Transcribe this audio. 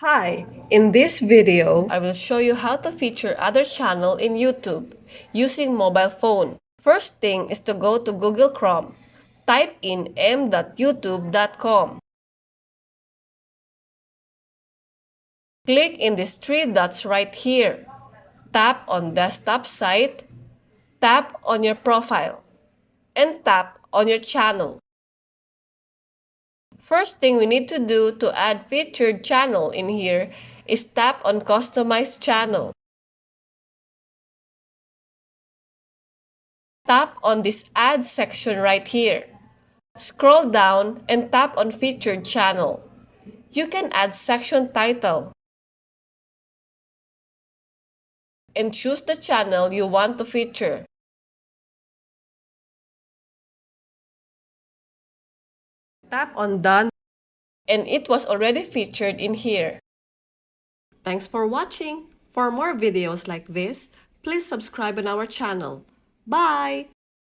Hi, in this video, I will show you how to feature other channel in YouTube using mobile phone. First thing is to go to Google Chrome. Type in m.youtube.com. Click in these three dots right here. Tap on Desktop Site, tap on your profile, and tap on your channel. First thing we need to do to add featured channel in here is tap on Customize Channel. Tap on this Add section right here. Scroll down and tap on Featured Channel. You can add section title and choose the channel you want to feature. Tap on Done and it was already featured in here. Thanks for watching. For more videos like this, please subscribe on our channel. Bye!